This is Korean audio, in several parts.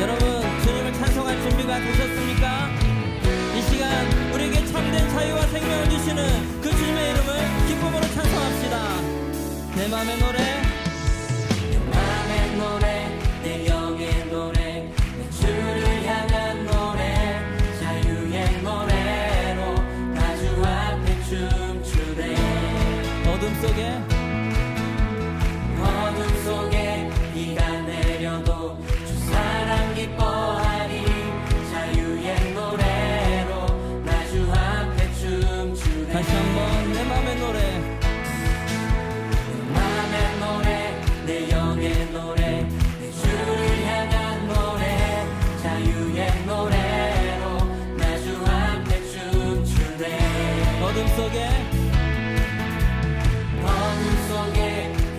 여러분, 주님을 찬송할 준비가 되셨습니까? 이 시간 우리에게 참된 자유와 생명을 주시는 그 주님의 이름을 기쁨으로 찬송합시다. 내 맘의 노래, 내 맘의 노래, 내 영의 노래, 내 주를 향한 노래, 자유의 노래로 나 주 앞에 춤추네. 어둠 속에 비가 내려도 주 사랑 기뻐하리. 자유의 노래로 나 주 앞에 춤추네. 다시 한번 내 맘의 노래, 내 맘의 노래, 내 영의 노래, 내 주를 향한 노래, 자유의 노래로 나 주 앞에 춤추네. 어둠 속에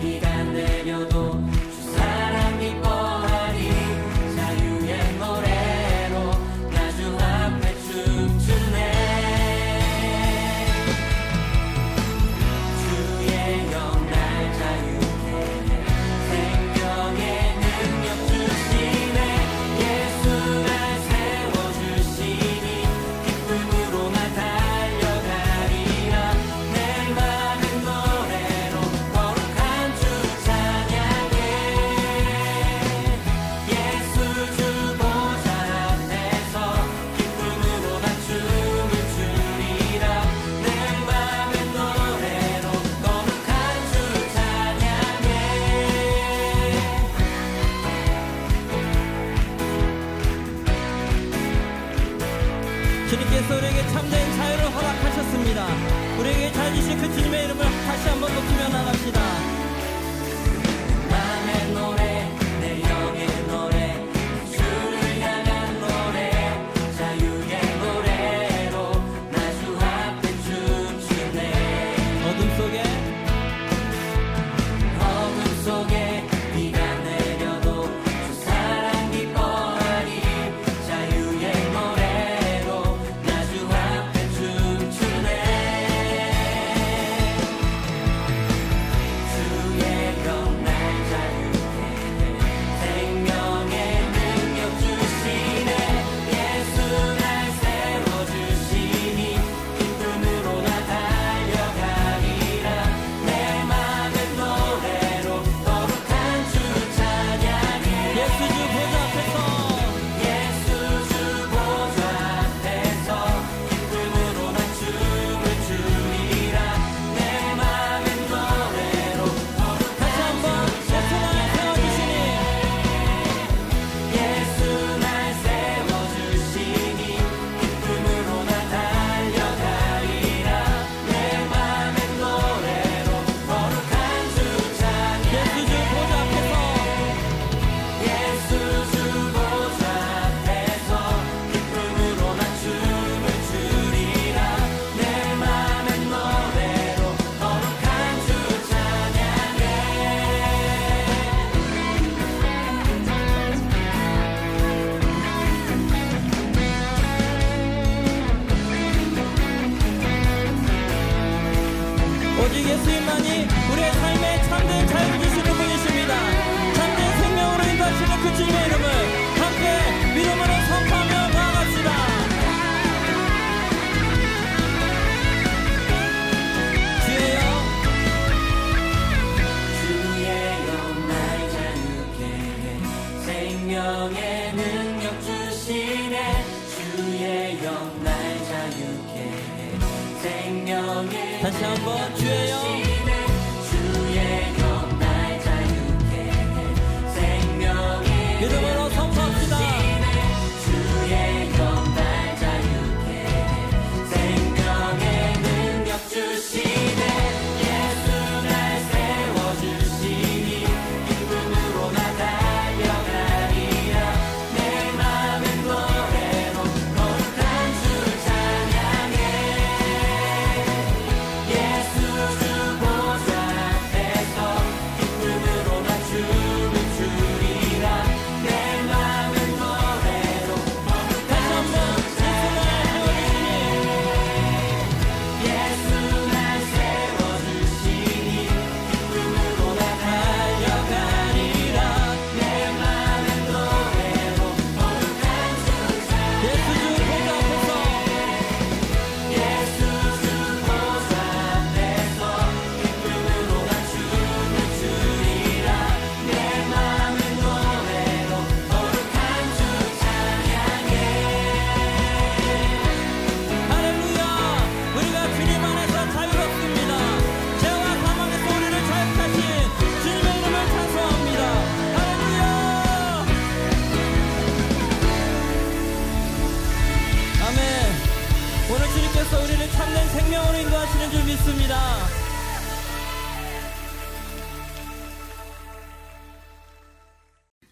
비가 내려도 주 사랑 기뻐하리. 자유의 노래로 나 주 앞에 춤추네. 주의 영 날 자유케 해. 생명의 능력 주시네. 예수 날 세워주시니 기쁨으로 나 달려가리라. 내 맘의 노래로 거룩한 주 찬양해. 예수 주 보좌 앞에서 기쁨으로 나 춤을 추리라. 내 맘의 노래로 거룩한 주 찬양해. 주님께서 우리에게 참된 자유를 허락하셨습니다. 우리에게 잘 주신 그 주님의 이름을 다시 한번 높이며 나갑시다. 맘의 노래, 내 영의 노래, 주를 향한 노래, 자유의 노래로 나 주 앞에 춤추네. 어둠 속에 비가 내려도 주 사랑 기뻐하리. 자유의 노래로 나 주 앞에 춤추네. 주의 영 날 자유케 해. 생명의 능력 주시네. 예수 날 세워주시니 기쁨으로 나 달려가리라. 내 맘의 노래로 거룩한 주 찬양해. 예수 주 보좌 앞에서 예수 주 보좌 앞에서 기쁨으로 나 춤을 추리라. 내 맘의 노래로 다시 한번 예수 날 세워주시니 예수 날 세워주시니 기쁨으로 나 달려가리라. 내 맘의 노래로 거룩한 주 찬양. 예수 주 보좌 앞에서 예수 주 보좌 앞에서 기쁨으로 나 춤을 추리라. 내 맘의 노래로 거룩한 주 찬양해. 오직 예수님만이 우리의 삶에 참된 자유를 주시는 분이십니다. 참된 생명으로 인도하시는 그 주님의 이름을 함께 믿음으로 선포하며 나아갑시다. 주여, 주의 영 날 자유케 해. 생명의 능력 주시네. 주의 영 날 자유케 해. 생명의 다시 한번 주의 영, 주시네. 주의 영 날 자유케 해. 생명의 믿음으로 선포합시다. 주의 영 날 자유케 해. 생명의 능력 주시네. 예수 날 세워주시니 기쁨으로 나 달려가리라. 내 맘의 노래로 거룩한 주 찬양해. 예수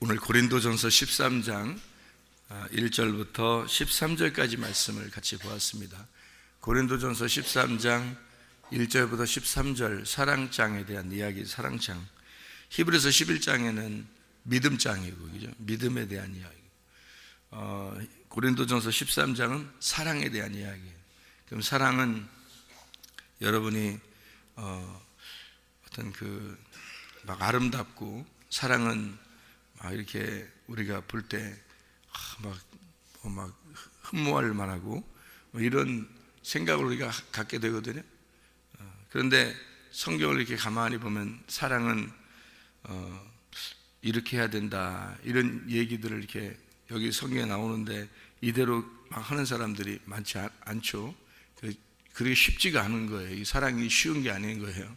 오늘 고린도전서 13장 1절부터 13절까지 말씀을 같이 보았습니다. 고린도전서 13장 1절부터 13절 사랑장에 대한 이야기, 사랑장. 히브리서 11장에는 믿음장이고, 그죠? 믿음에 대한 이야기. 고린도전서 13장은 사랑에 대한 이야기. 그럼 사랑은 여러분이 어떤 막 아름답고, 사랑은 막 이렇게 우리가 볼 때 막 흠모할 만하고 뭐 이런 생각을 우리가 갖게 되거든요. 그런데 성경을 이렇게 가만히 보면 사랑은 이렇게 해야 된다, 이런 얘기들을 이렇게 여기 성경에 나오는데 이대로 막 하는 사람들이 많지 않죠. 그게 쉽지가 않은 거예요. 이 사랑이 쉬운 게 아닌 거예요.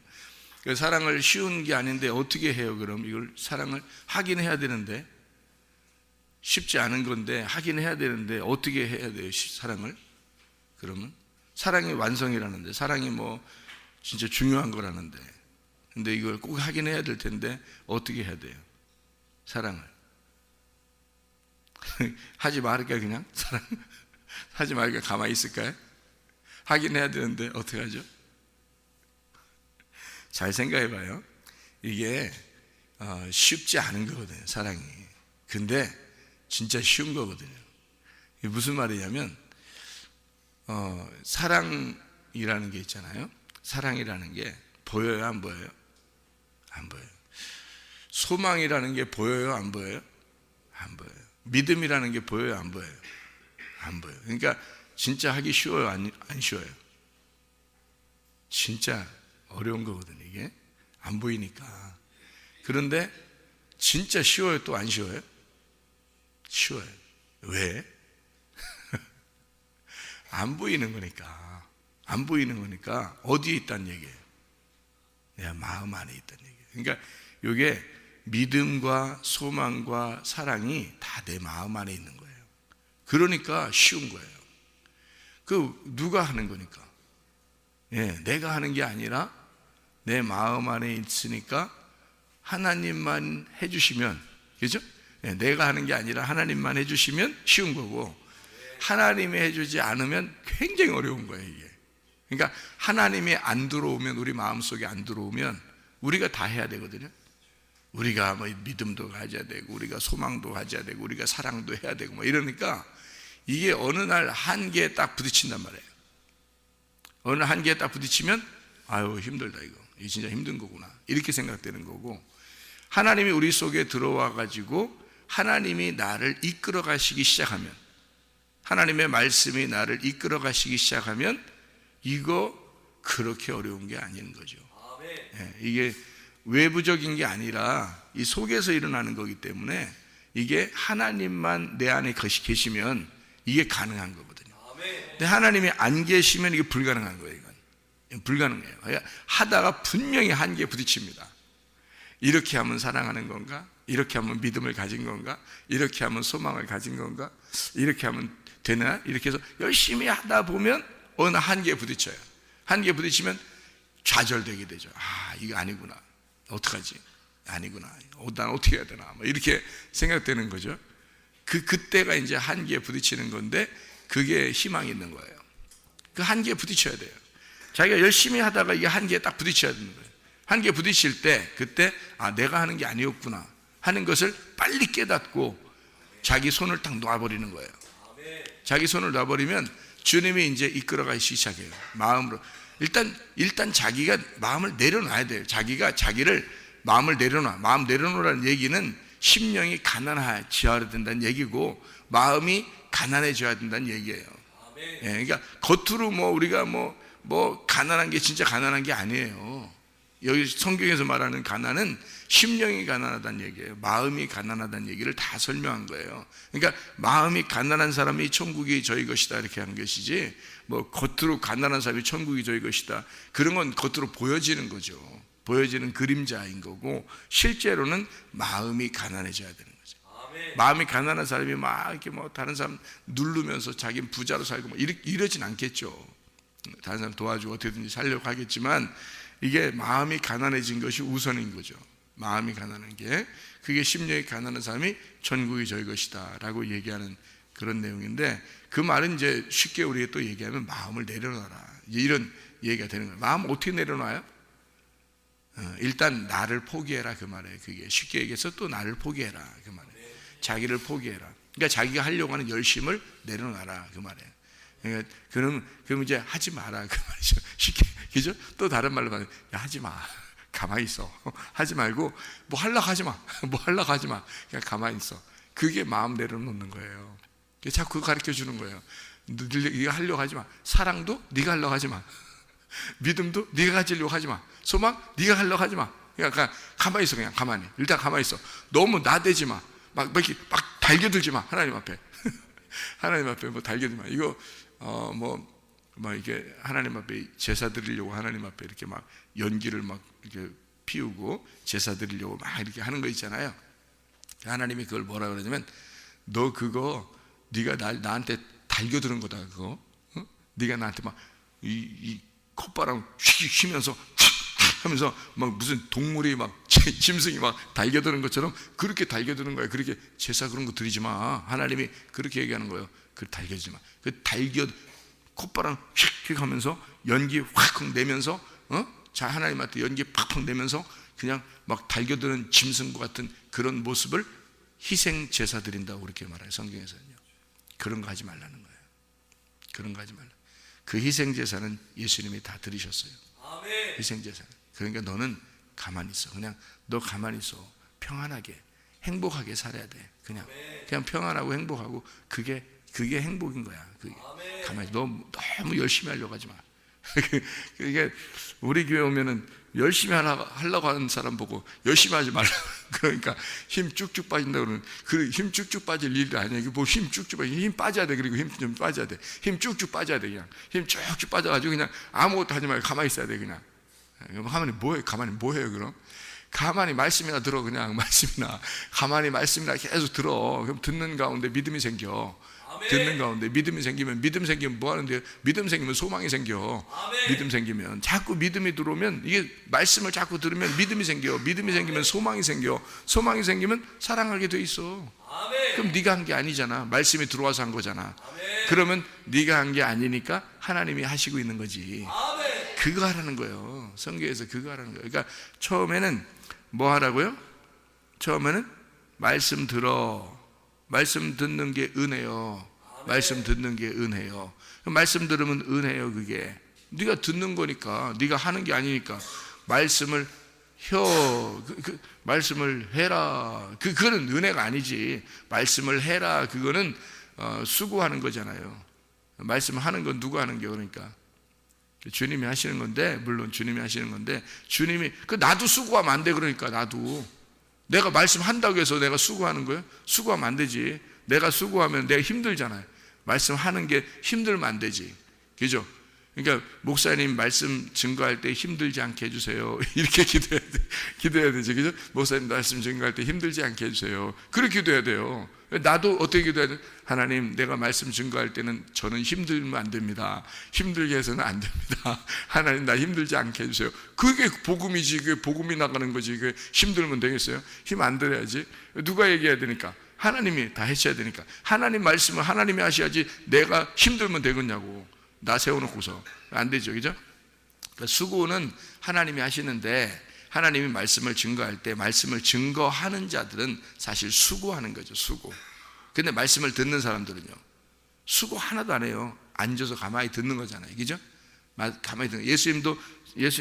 사랑을 쉬운 게 아닌데 어떻게 해요? 그럼 이걸 사랑을 하긴 해야 되는데, 쉽지 않은 건데 하긴 해야 되는데 어떻게 해야 돼요? 사랑을? 그러면 사랑이 완성이라는데, 사랑이 뭐 진짜 중요한 거라는데, 근데 이걸 꼭 하긴 해야 될 텐데 어떻게 해야 돼요? 사랑을 하지 말을까요? 그냥 사랑 하지 말까? 가만히 있을까요? 하긴 해야 되는데 어떻게 하죠? 잘 생각해 봐요. 이게 쉽지 않은 거거든요, 사랑이. 근데 진짜 쉬운 거거든요. 이게 무슨 말이냐면 사랑이라는 게 있잖아요. 사랑이라는 게 보여요, 안 보여요? 안 보여요. 소망이라는 게 보여요, 안 보여요? 안 보여요. 믿음이라는 게 보여요, 안 보여요? 안 보여요. 그러니까 진짜 하기 쉬워요, 안 쉬워요? 진짜 어려운 거거든요. 이게 안 보이니까. 그런데 진짜 쉬워요, 또 안 쉬워요? 쉬워요. 왜? 안 보이는 거니까. 안 보이는 거니까. 어디에 있다는 얘기예요? 내 마음 안에 있다는 얘기예요. 그러니까 이게 믿음과 소망과 사랑이 다 내 마음 안에 있는 거예요. 그러니까 쉬운 거예요. 누가 하는 거니까. 내가 하는 게 아니라 내 마음 안에 있으니까 하나님만 해주시면, 그죠? 내가 하는 게 아니라 하나님만 해주시면 쉬운 거고, 하나님이 해주지 않으면 굉장히 어려운 거예요, 이게. 그러니까 하나님이 안 들어오면, 우리 마음속에 안 들어오면 우리가 다 해야 되거든요. 우리가 뭐 믿음도 가져야 되고, 우리가 소망도 가져야 되고, 우리가 사랑도 해야 되고, 뭐 이러니까 이게 어느 날 한계에 딱 부딪힌단 말이에요. 어느 한계에 딱 부딪히면 아유 힘들다, 이거 진짜 힘든 거구나, 이렇게 생각되는 거고, 하나님이 우리 속에 들어와 가지고 하나님이 나를 이끌어 가시기 시작하면, 하나님의 말씀이 나를 이끌어 가시기 시작하면 이거 그렇게 어려운 게 아닌 거죠. 이게 외부적인 게 아니라 이 속에서 일어나는 거기 때문에, 이게 하나님만 내 안에 계시면 이게 가능한 거거든요. 근데 하나님이 안 계시면 이게 불가능한 거예요. 이건 불가능해요. 하다가 분명히 한계에 부딪힙니다. 이렇게 하면 사랑하는 건가? 이렇게 하면 믿음을 가진 건가? 이렇게 하면 소망을 가진 건가? 이렇게 하면 되나? 이렇게 해서 열심히 하다 보면 어느 한계에 부딪혀요. 한계에 부딪히면 좌절되게 되죠. 이거 아니구나, 어떡하지? 아니구나, 난 어떻게 해야 되나, 뭐 이렇게 생각되는 거죠. 그때가 이제 한계에 부딪히는 건데, 그게 희망이 있는 거예요. 그 한계에 부딪혀야 돼요. 자기가 열심히 하다가 이게 한계에 딱 부딪혀야 되는 거예요. 한계에 부딪힐 때, 그때 내가 하는 게 아니었구나 하는 것을 빨리 깨닫고 자기 손을 딱 놔버리는 거예요. 자기 손을 놔버리면 주님이 이제 이끌어 가시기 시작해요. 마음으로. 일단 자기가 마음을 내려놔야 돼요. 자기가 자기를 마음을 내려놔. 마음 내려놓으라는 얘기는 심령이 가난해져야 된다는 얘기고, 마음이 가난해져야 된다는 얘기예요. 그러니까 겉으로 우리가 가난한 게 진짜 가난한 게 아니에요. 여기 성경에서 말하는 가난은 심령이 가난하다는 얘기예요. 마음이 가난하다는 얘기를 다 설명한 거예요. 그러니까 마음이 가난한 사람이 천국이 저희 것이다 이렇게 하는 것이지, 겉으로 가난한 사람이 천국이 저희 것이다, 그런 건 겉으로 보여지는 거죠. 보여지는 그림자인 거고, 실제로는 마음이 가난해져야 되는 거죠. 마음이 가난한 사람이 막 이렇게 다른 사람 누르면서 자기는 부자로 살고 이러진 않겠죠. 다른 사람 도와주고 어떻게든지 살려고 하겠지만, 이게 마음이 가난해진 것이 우선인 거죠. 마음이 가난한 게, 그게 심령이 가난한 사람이 천국이 저희 것이다 라고 얘기하는 그런 내용인데, 그 말은 이제 쉽게 우리가 또 얘기하면 마음을 내려놔라, 이제 이런 얘기가 되는 거예요. 마음 어떻게 내려놔요? 일단 나를 포기해라 그 말이에요. 그게 쉽게 얘기해서 또 나를 포기해라 그 말이에요. 자기를 포기해라. 그러니까 자기가 하려고 하는 열심을 내려놔라 그 말이에요. 그러니까 그럼 이제 하지 마라 그 말이죠. 쉽게, 그죠? 또 다른 말로 말하면 야, 하지 마, 가만히 있어. 하지 말고 뭐 하려고 하지 마, 뭐 하려고 하지 마, 그냥 가만히 있어. 그게 마음 내려놓는 거예요. 자꾸 그거 가르쳐 주는 거예요. 네가 하려고 하지 마. 사랑도 네가 하려고 하지 마. 믿음도 네가 가지려고 하지 마. 소망 네가 하려고 하지 마. 그러니까 가만히 있어. 그냥 가만히, 일단 가만히 있어. 너무 나대지 마. 막 이렇게 막 달겨들지 마. 하나님 앞에 하나님 앞에 뭐 달겨들지 마. 이거 뭐 이게 하나님 앞에 제사 드리려고 하나님 앞에 이렇게 막 연기를 막 이렇게 피우고 제사 드리려고 막 이렇게 하는 거 있잖아요. 하나님이 그걸 뭐라 그러냐면, 너 그거 네가 나한테 달겨드는 거다. 그거 네가 나한테 막 이 콧바람 휙 휘면서 하면서 막 무슨 동물이 막 짐승이 막 달겨드는 것처럼 그렇게 달겨드는 거야. 그렇게 제사 그런 거 드리지 마. 하나님이 그렇게 얘기하는 거예요. 그 달겨지지 마. 그 콧바람 휙 하면서 연기 확 내면서 자, 하나님한테 연기 팍팍 내면서 그냥 막 달겨드는 짐승과 같은 그런 모습을 희생 제사 드린다고 그렇게 말해요. 성경에서는요. 그런 거 하지 말라는 거예요. 그런 거 하지 말라. 그 희생 제사는 예수님이 다 드리셨어요. 아멘. 희생 제사. 그러니까 너는 가만히 있어. 그냥 너 가만히 있어. 평안하게, 행복하게 살아야 돼. 그냥 평안하고 행복하고 그게 행복인 거야. 그게. 가만히, 너 너무 열심히 하려고 하지 마. 그게 우리 교회 오면은 열심히 하려고 하는 사람 보고 열심히 하지 말라. 그러니까 힘 쭉쭉 빠진다 그러는, 그 힘 쭉쭉 빠질 일이 아니야. 이게 뭐 힘 쭉쭉 빠져. 힘 빠져야 돼. 그리고 힘 좀 빠져야 돼. 힘 쭉쭉 빠져야 돼. 그냥 힘 쭉쭉 빠져가지고 그냥 아무것도 하지 말고 가만히 있어야 돼. 그냥 가만히 뭐해? 가만히 뭐해요? 그럼 가만히 말씀이나 들어. 그냥 말씀이나 가만히 말씀이나 계속 들어. 그럼 듣는 가운데 믿음이 생겨. 듣는 가운데 믿음이 생기면 뭐 하는데요? 믿음 생기면 소망이 생겨. 믿음 생기면, 자꾸 믿음이 들어오면, 이게 말씀을 자꾸 들으면 믿음이 생겨. 믿음이 생기면 소망이 생겨. 소망이 생기면 사랑하게 돼 있어. 그럼 네가 한 게 아니잖아. 말씀이 들어와서 한 거잖아. 그러면 네가 한 게 아니니까 하나님이 하시고 있는 거지. 그거 하라는 거예요. 성경에서 그거 하라는 거예요. 그러니까 처음에는 뭐 하라고요? 처음에는 말씀 들어. 말씀 듣는 게 은혜요. 말씀 듣는 게 은혜요. 말씀 들으면 은혜요. 그게 네가 듣는 거니까, 네가 하는 게 아니니까. 말씀을 말씀을 해라. 그거는 은혜가 아니지. 말씀을 해라. 그거는 수고하는 거잖아요. 말씀을 하는 건 누가 하는 게, 그러니까 주님이 하시는 건데, 물론 주님이 하시는 건데, 주님이 나도 수고하면 안 돼. 그러니까 나도 내가 말씀한다고 해서 내가 수고하는 거예요? 수고하면 안 되지. 내가 수고하면 내가 힘들잖아요. 말씀하는 게 힘들면 안 되지. 그죠? 그러니까 목사님 말씀 증거할 때 힘들지 않게 해주세요. 이렇게 기도해야 되지. 그죠? 목사님 말씀 증거할 때 힘들지 않게 해주세요. 그렇게 기도해야 돼요. 나도 어떻게 기도해야 돼? 하나님, 내가 말씀 증거할 때는 저는 힘들면 안 됩니다. 힘들게 해서는 안 됩니다. 하나님, 나 힘들지 않게 해주세요. 그게 복음이지. 그게 복음이 나가는 거지. 그게 힘들면 되겠어요? 힘 안 들어야지. 누가 얘기해야 되니까? 하나님이 다 하셔야 되니까. 하나님 말씀을 하나님이 하셔야지. 내가 힘들면 되겠냐고. 나 세워놓고서. 안 되죠. 그죠? 그러니까 수고는 하나님이 하시는데, 하나님이 말씀을 증거할 때 말씀을 증거하는 자들은 사실 수고하는 거죠. 수고. 근데 말씀을 듣는 사람들은요, 수고 하나도 안 해요. 앉아서 가만히 듣는 거잖아요. 그죠? 가만히 듣는. 예수님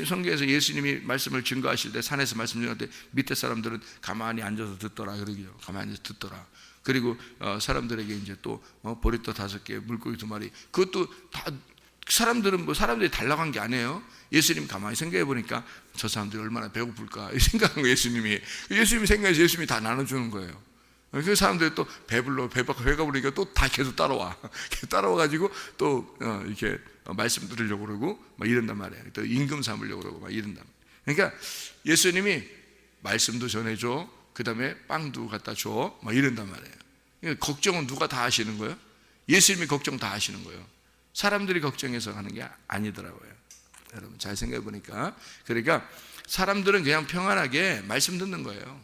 성경에서 예수님이 말씀을 증거하실 때, 산에서 말씀 증거할 때 밑에 사람들은 가만히 앉아서 듣더라 그러기요. 가만히 앉아서 듣더라. 그리고 사람들에게 이제 또 보리떡 5개, 물고기 2마리. 그것도 다 사람들이 달라고 한 게 아니에요. 예수님 가만히 생각해 보니까 저 사람들이 얼마나 배고플까 생각한 거예요. 예수님이 생각해서 예수님이 다 나눠주는 거예요. 그 사람들이 또 배가 부르니까 또 다 계속 따라와. 따라와가지고 또 이렇게 말씀 들으려고 그러고 막 이런단 말이에요. 또 임금 삼으려고 그러고 막 이런단 말이에요. 그러니까 예수님이 말씀도 전해줘. 그 다음에 빵도 갖다 줘. 막 이런단 말이에요. 그러니까 걱정은 누가 다 하시는 거예요? 예수님이 걱정 다 하시는 거예요. 사람들이 걱정해서 하는 게 아니더라고요. 여러분 잘 생각해 보니까. 그러니까 사람들은 그냥 평안하게 말씀 듣는 거예요.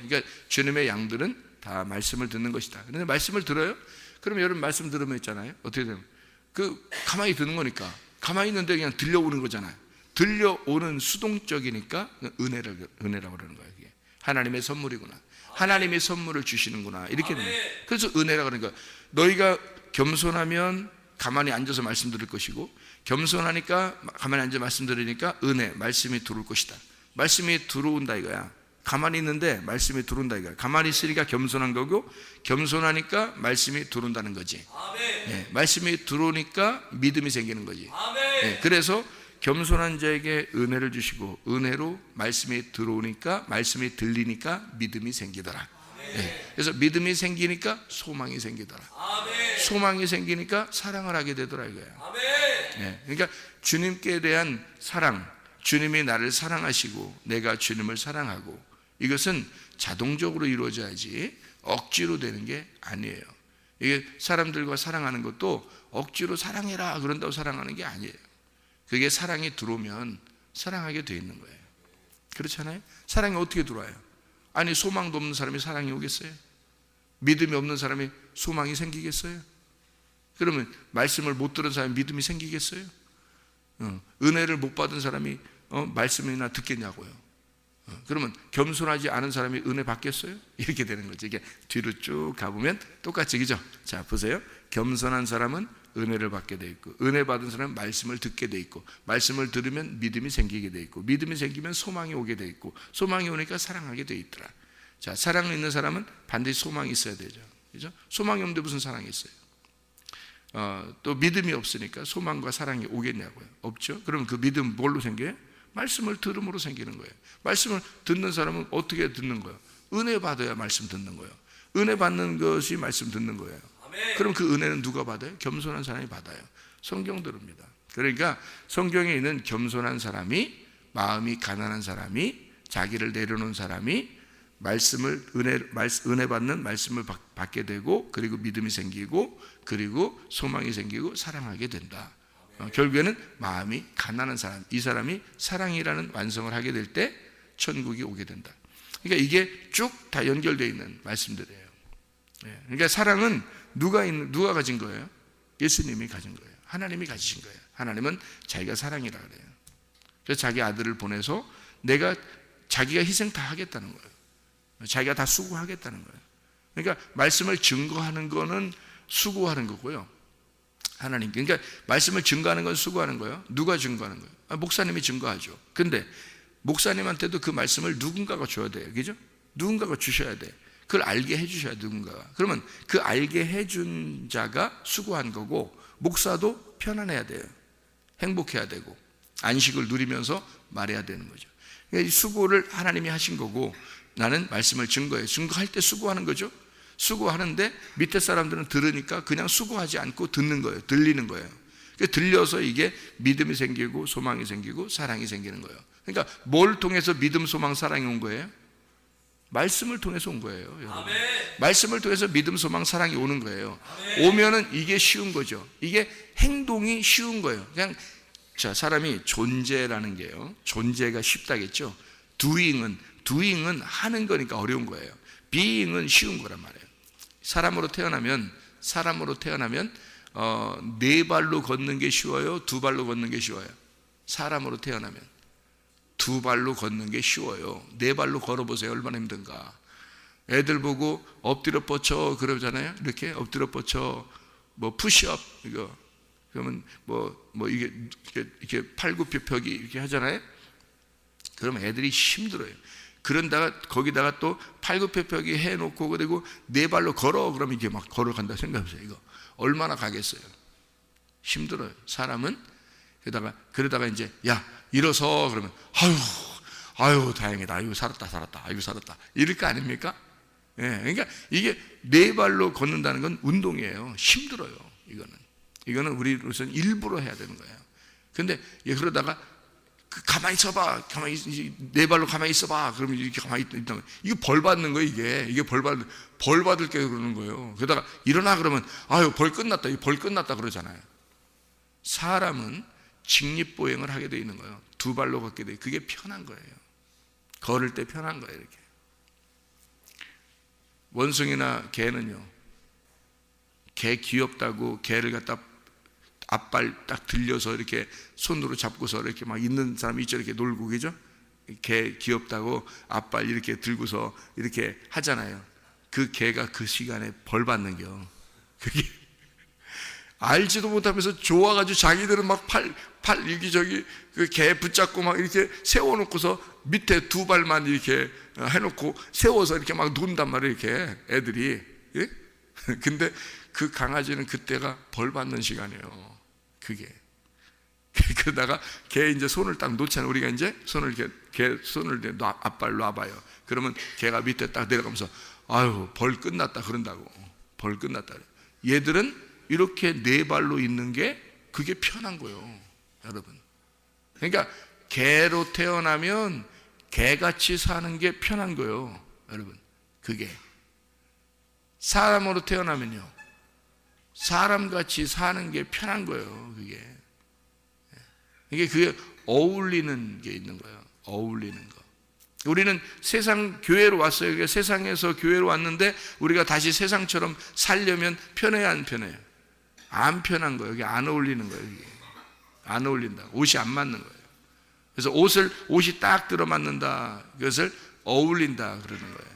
그러니까 주님의 양들은 다 말씀을 듣는 것이다. 그런데 말씀을 들어요? 그럼 여러분 말씀 들으면 있잖아요. 어떻게 되면 가만히 듣는 거니까, 가만히 있는데 그냥 들려오는 거잖아요. 들려오는 수동적이니까 은혜라고 그러는 거예요. 이게 하나님의 선물이구나. 하나님이 선물을 주시는구나. 이렇게 되는 거예요. 그래서 은혜라고 그러는 거예요. 너희가 겸손하면 가만히 앉아서 말씀 들을 것이고, 겸손하니까 가만히 앉아 말씀 들으니까 은혜, 말씀이 들어올 것이다. 말씀이 들어온다 이거야. 가만히 있는데 말씀이 들어온다 이거야. 가만히 있으니까 겸손한 거고, 겸손하니까 말씀이 들어온다는 거지. 네, 말씀이 들어오니까 믿음이 생기는 거지. 네, 그래서 겸손한 자에게 은혜를 주시고, 은혜로 말씀이 들어오니까, 말씀이 들리니까 믿음이 생기더라. 네, 그래서 믿음이 생기니까 소망이 생기더라. 소망이 생기니까 사랑을 하게 되더라 이거예요. 네, 그러니까 주님께 대한 사랑, 주님이 나를 사랑하시고 내가 주님을 사랑하고, 이것은 자동적으로 이루어져야지 억지로 되는 게 아니에요. 이게 사람들과 사랑하는 것도 억지로 사랑해라 그런다고 사랑하는 게 아니에요. 그게 사랑이 들어오면 사랑하게 돼 있는 거예요. 그렇잖아요? 사랑이 어떻게 들어와요? 아니, 소망도 없는 사람이 사랑이 오겠어요? 믿음이 없는 사람이 소망이 생기겠어요? 그러면 말씀을 못 들은 사람이 믿음이 생기겠어요? 은혜를 못 받은 사람이 말씀이나 듣겠냐고요? 그러면 겸손하지 않은 사람이 은혜 받겠어요? 이렇게 되는 거죠. 이게 뒤로 쭉 가보면 똑같이, 그죠? 자, 보세요. 겸손한 사람은 은혜를 받게 돼 있고, 은혜 받은 사람은 말씀을 듣게 돼 있고, 말씀을 들으면 믿음이 생기게 돼 있고, 믿음이 생기면 소망이 오게 돼 있고, 소망이 오니까 사랑하게 돼 있더라. 자, 사랑이 있는 사람은 반드시 소망이 있어야 되죠. 그죠? 소망이 없는데 무슨 사랑이 있어요? 또 믿음이 없으니까 소망과 사랑이 오겠냐고요? 없죠? 그럼 그 믿음 뭘로 생겨요? 말씀을 들음으로 생기는 거예요. 말씀을 듣는 사람은 어떻게 듣는 거예요? 은혜 받아야 말씀 듣는 거예요. 은혜 받는 것이 말씀 듣는 거예요. 그럼 그 은혜는 누가 받아요? 겸손한 사람이 받아요. 성경 들읍니다. 그러니까 성경에 있는 겸손한 사람이, 마음이 가난한 사람이, 자기를 내려놓은 사람이 말씀을 은혜 받는 말씀을 받게 되고, 그리고 믿음이 생기고, 그리고 소망이 생기고 사랑하게 된다. 결국에는 마음이 가난한 사람, 이 사람이 사랑이라는 완성을 하게 될 때 천국이 오게 된다. 그러니까 이게 쭉 다 연결되어 있는 말씀들이에요. 그러니까 사랑은 누가 가진 거예요? 예수님이 가진 거예요. 하나님이 가지신 거예요. 하나님은 자기가 사랑이라 그래요. 그래서 자기 아들을 보내서 자기가 희생 다 하겠다는 거예요. 자기가 다 수고하겠다는 거예요. 그러니까 말씀을 증거하는 거는 수고하는 거고요. 하나님, 그러니까 말씀을 증거하는 건 수고하는 거예요. 누가 증거하는 거예요? 목사님이 증거하죠. 근데 목사님한테도 그 말씀을 누군가가 줘야 돼요. 그죠? 누군가가 주셔야 돼. 그걸 알게 해주셔야 돼, 누군가가. 그러면 그 알게 해준 자가 수고한 거고, 목사도 편안해야 돼요. 행복해야 되고, 안식을 누리면서 말해야 되는 거죠. 그러니까 이 수고를 하나님이 하신 거고, 나는 말씀을 증거해요. 증거할 때 수고하는 거죠. 수고하는데 밑에 사람들은 들으니까 그냥 수고하지 않고 듣는 거예요. 들리는 거예요. 들려서 이게 믿음이 생기고 소망이 생기고 사랑이 생기는 거예요. 그러니까 뭘 통해서 믿음, 소망, 사랑이 온 거예요? 말씀을 통해서 온 거예요, 여러분. 말씀을 통해서 믿음, 소망, 사랑이 오는 거예요. 오면은 이게 쉬운 거죠. 이게 행동이 쉬운 거예요. 그냥 자, 사람이 존재라는 게요, 존재가 쉽다겠죠. doing은 하는 거니까 어려운 거예요. being은 쉬운 거란 말이에요. 사람으로 태어나면 네 발로 걷는 게 쉬워요? 두 발로 걷는 게 쉬워요? 사람으로 태어나면 두 발로 걷는 게 쉬워요. 네 발로 걸어보세요. 얼마나 힘든가. 애들 보고 엎드려 뻗쳐 그러잖아요. 이렇게 엎드려 뻗쳐, 뭐 푸시업 이거, 그러면 이게 팔굽혀펴기 이렇게 하잖아요. 그러면 애들이 힘들어요. 그런다가 거기다가 또 팔굽혀펴기 해놓고, 그리고 네 발로 걸어 그러면 이게 막 걸어간다 생각해보세요. 이거 얼마나 가겠어요? 힘들어요. 사람은 그러다가 이제 야 일어서 그러면 아유 다행이다. 아이고 살았다. 아이고 살았다. 이럴 거 아닙니까? 예, 그러니까 이게 네 발로 걷는다는 건 운동이에요. 힘들어요. 이거는 우리로서는 일부러 해야 되는 거예요. 근데 그러다가 가만히 있어봐. 네 발로 가만히 있어봐. 그러면 이렇게 가만히 있다면 이거 벌 받는 거예요. 이게 벌 받을 게 그러는 거예요. 그러다가 일어나 그러면 아유 벌 끝났다 그러잖아요. 사람은 직립보행을 하게 돼 있는 거예요. 두 발로 걷게 돼. 그게 편한 거예요. 걸을 때 편한 거예요. 이렇게. 원숭이나 개는요, 개 귀엽다고 개를 갖다 앞발 딱 들려서 이렇게 손으로 잡고서 이렇게 막 있는 사람이 있죠. 이렇게 놀고, 그죠? 개 귀엽다고 앞발 이렇게 들고서 이렇게 하잖아요. 그 개가 그 시간에 벌 받는겨. 그게 알지도 못하면서 좋아가지고 자기들은 막 팔 여기저기 그 개 붙잡고 막 이렇게 세워놓고서 밑에 두 발만 이렇게 해놓고 세워서 이렇게 막 논단 말이에요. 이렇게 애들이. 예? 근데 그 강아지는 그때가 벌 받는 시간이에요. 그게. 그러다가 개 이제 손을 딱 놓잖아요. 우리가 이제 손을 이렇게 개 손을 앞발 놔봐요. 그러면 개가 밑에 딱 내려가면서 아유 벌 끝났다 그런다고. 벌 끝났다. 얘들은 이렇게 네 발로 있는 게 그게 편한 거예요, 여러분. 그러니까 개로 태어나면 개같이 사는 게 편한 거예요, 여러분. 그게 사람으로 태어나면요, 사람같이 사는 게 편한 거예요. 그게 어울리는 게 있는 거예요. 어울리는 거. 우리는 세상 교회로 왔어요. 그러니까 세상에서 교회로 왔는데 우리가 다시 세상처럼 살려면 편해요, 안 편해요? 안 편한 거예요. 여기 안 어울리는 거예요. 이게. 안 어울린다. 옷이 안 맞는 거예요. 그래서 옷이 딱 들어맞는다. 그것을 어울린다 그러는 거예요.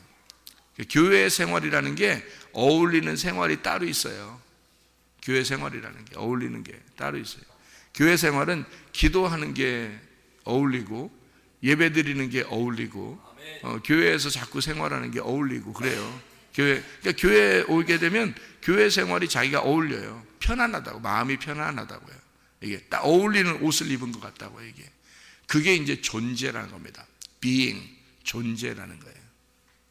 교회 생활이라는 게 어울리는 생활이 따로 있어요. 교회 생활이라는 게 어울리는 게 따로 있어요. 교회 생활은 기도하는 게 어울리고 예배 드리는 게 어울리고 교회에서 자꾸 생활하는 게 어울리고 그래요. 그러니까 교회에 오게 되면 교회 생활이 자기가 어울려요. 편안하다고, 마음이 편안하다고요. 이게 딱 어울리는 옷을 입은 것 같다고요. 이게 그게 이제 존재라는 겁니다. being, 존재라는 거예요.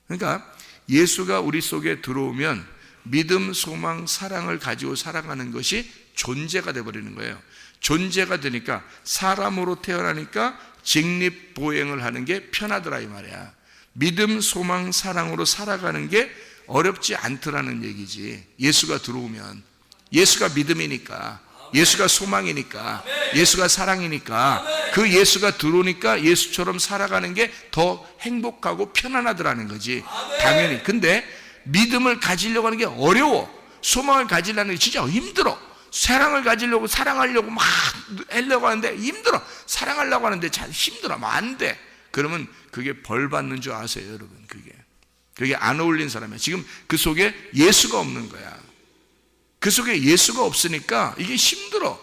그러니까 예수가 우리 속에 들어오면 믿음, 소망, 사랑을 가지고 살아가는 것이 존재가 되어버리는 거예요. 존재가 되니까 사람으로 태어나니까 직립보행을 하는 게 편하더라 이 말이야. 믿음, 소망, 사랑으로 살아가는 게 어렵지 않더라는 얘기지. 예수가 들어오면 예수가 믿음이니까, 예수가 소망이니까, 예수가 사랑이니까 그 예수가 들어오니까 예수처럼 살아가는 게 더 행복하고 편안하더라는 거지. 당연히. 근데 믿음을 가지려고 하는 게 어려워. 소망을 가지려는 게 진짜 힘들어. 사랑을 가지려고 사랑하려고 막 하려고 하는데 힘들어. 사랑하려고 하는데 잘 힘들어. 안 돼. 그러면 그게 벌 받는 줄 아세요, 여러분? 그게 안 어울린 사람이야. 지금 그 속에 예수가 없는 거야. 그 속에 예수가 없으니까 이게 힘들어.